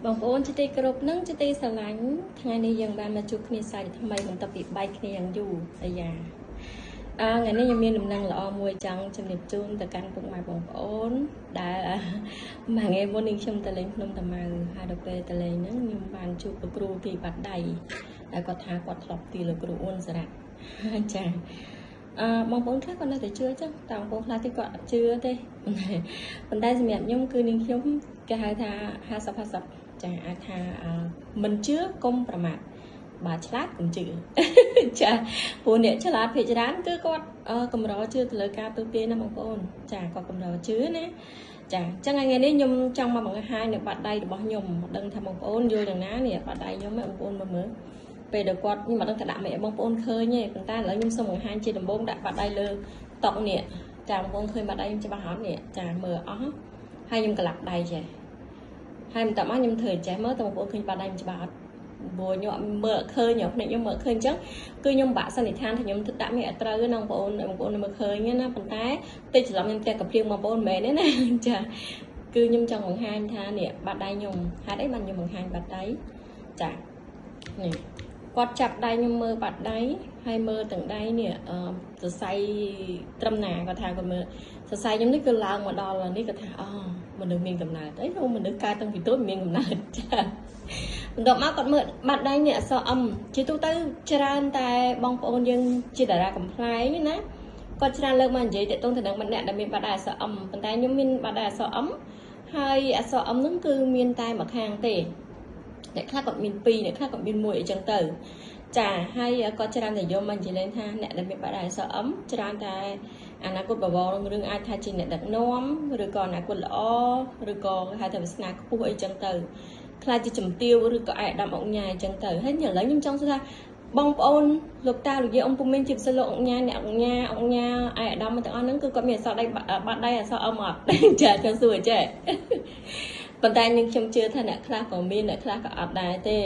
បងប្អូនជាទីគោរពនឹងជាទីស្រឡាញ់ថ្ងៃនេះយើងបានមកជួបគ្នាសាយថ្មីបន្ទាប់ពីបែកគ្នាយ៉ាងយូរអាយ៉ាថ្ងៃនេះខ្ញុំមានដំណឹងល្អមួយចង់ជំរាបជូនទៅកាន់ពុកម៉ែបងប្អូនដែលមួយថ្ងៃមុននេះខ្ញុំទៅលេងភ្នំតាម៉ៅហើយដល់ពេលទៅលេងហ្នឹងខ្ញុំបានជួបលោកគ្រូទីបាត់ដៃហើយគាត់ថាគាត់ធ្លាប់ទីលោកគ្រូអ៊ុនសារ៉ាត់ចាបងប្អូនខ្លះគាត់នៅតែជឿចឹងតែបងប្អូនខ្លះទៀតគាត់អត់ជឿទេប៉ុន្តែសម្រាប់ខ្ញុំគឺនាងខ្ញុំគេហៅថា50-50ចាអាចថាមិនជឿកុំប្រមាថបើឆ្លាតកុំជឿចាព្រោះអ្នកឆ្លាតភាគច្រើនគឺគាត់កម្រជឿទៅលើការទូទាយណាបងប្អូនចាគាត់កម្រជឿណាចាអញ្ចឹងថ្ងៃនេះខ្ញុំចង់មកបង្ហាញនៅបាត់ដៃរបស់ខ្ញុំមិនដឹងថាបងប្អូនយល់យ៉ាងណានេះបាត់ដៃខ្ញុំបងប្អូនមើលពេលដែលគាត់ខ្ញុំមិនដឹងថាដាក់មិនបងប្អូនឃើញទេប៉ុន្តែឥឡូវខ្ញុំសូមបង្ហាញជាដំបូងដាក់បាត់ដៃលើតុនេះចាបងប្អូនឃើញបាត់ដៃខ្ញុំច្បាស់អត់នេះចាមើលអស់ហើយខ្ញុំក្លាក់ដៃចេះហើយបន្ទាប់មកខ្ញុំធ្វើចេះមើលតើបងប្អូនឃើញបាត់ដៃខ្ញុំច្បាស់អត់ព្រោះខ្ញុំមើលឃើញភ្នែកខ្ញុំមើលឃើញអញ្ចឹងគឺខ្ញុំបាក់សន្និដ្ឋានថាខ្ញុំដាក់មានអត់ត្រូវណាបងប្អូនមើលឃើញណាប៉ុន្តែតិចច្រឡំខ្ញុំតែកំភ្លៀងបងប្អូនមិនមែនទេណាចាគឺខ្ញុំចង់បង្ហាញថានេះបាត់ដៃខ្ញុំហេតុអីបានខ្ញុំបង្ហាញបាត់ដៃចានេះគាត់ចាប់ដៃខ្ញុំមើលបាត់ដៃហើយមើលទាំងដៃនេះសរសៃត្រឹមណាគាត់ថាគាត់មើលសរសៃខ្ញុំនេះគឺឡើងមកដល់នេះគាត់ថាមនុស្សមានកំណើតអីមនុស្សកើតតាំងពីតូចមានកំណើតចាបន្ទាប់មកគាត់មើលបាត់ដៃនេះអក្សរអមជាទូទៅច្រើនតែបងប្អូនយើងជាតារាកំ pl ែងណាគាត់ច្រើនលើកមកនិយាយតេតងទៅនឹងម្នាក់ដែលមានបាត់ដៃអក្សរអមប៉ុន្តែខ្ញុំមានបាត់ដៃអក្សរអមហើយអក្សរអមហ្នឹងគឺមានតែមួយខាងទេអ្នកខ្លះគាត់មាន2អ្នកខ្លះគាត់មាន1អីចឹងទៅចាហើយគាត់ច្រើនតែយកមកនិយាយលេងថាអ្នកដែលមានបាត់ដៃអក្សរអមច្រើនតែអនាគតបវររឿងអាចថាជាអ្នកដឹកនាំឬក៏អនាគតល្អឬក៏ហៅថាវាសនាខ្ពស់អីចឹងទៅខ្លាចជាជំទាវឬក៏ឯកឧត្តមអង្គញាអញ្ចឹងទៅហើយឥឡូវខ្ញុំចង់សួរថាបងប្អូនលោកតាលោកយាយពុំមានជាពិសេសលោកអង្គញាអ្នកអង្គញាឯកឧត្តមទាំងអស់ហ្នឹងគឺគាត់មានអក្សរដៃបាត់ដៃអក្សរអមអត់ចាចង់សួរចេះប៉ុន្តែខ្ញុំជឿថាអ្នកខ្លះក៏មានអ្នកខ្លះក៏អត់ដែរទេ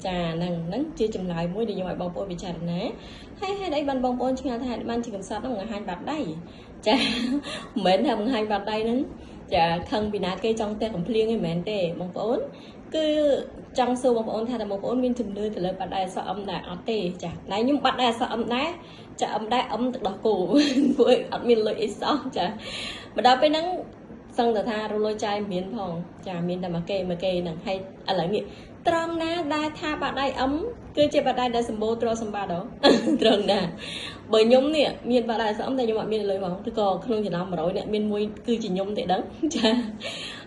ចាហ្នឹងជាចម្លើយមួយដែលខ្ញុំឲ្យបងប្អូនពិចារណាហើយហេតុអីបានបងប្អូនឆ្ងល់ថាបានជាកំសត់ហ្នឹងបង្ហាញបាត់ដៃចាមិនមែនថាបង្ហាញបាត់ដៃហ្នឹងចាខឹងពីណាគេចង់តែកំភ្លៀងឯងមិនមែនទេបងប្អូនគឺចង់សួរបងប្អូនថាតើបងប្អូនមានជំនឿទៅលើបាត់ដៃអក្សរអមដែរអត់ទេចាតែខ្ញុំបាត់ដៃអក្សរអមដែរចាអមដែរអមទឹកដោះគោព្រោះអត់មានលុយអីសោះចាមកដល់ពេលហ្នឹងសឹងតែថារលុយចាយមានផងចាមានតែមកគេហ្នឹងហើយឥឡូវនេះត្រង់ណាដែលថាបាត់ដៃអមគឺជាបាត់ដៃដែលសម្បូរទ្រសម្បត្តិត្រង់ណាបើខ្ញុំនេះមានបាត់ដៃអក្សរអមតែខ្ញុំអត់មានលុយផងឬក៏ក្នុងចំណោម100អ្នកមានមួយគឺជាខ្ញុំទេដឹងចា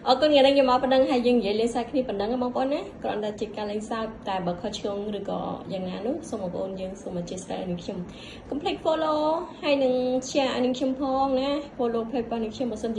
អរគុណថ្ងៃនេះខ្ញុំមកប៉ុណ្្នឹងហើយយើងនិយាយលេងសើចគ្នាប៉ុណ្្នឹងបងប្អូនណាគ្រាន់តែជាការលេងសើចតែបើខុសឆ្គងឬក៏យ៉ាងណានោះសូមបងប្អូនយើងសូមអធិស្ឋាននឹងខ្ញុំកុំភ្លេច follow ហើយនឹង share ឲ្យនឹងខ្ញុំផងណា follow page របស់នឹងខ្ញុំបើសិនជា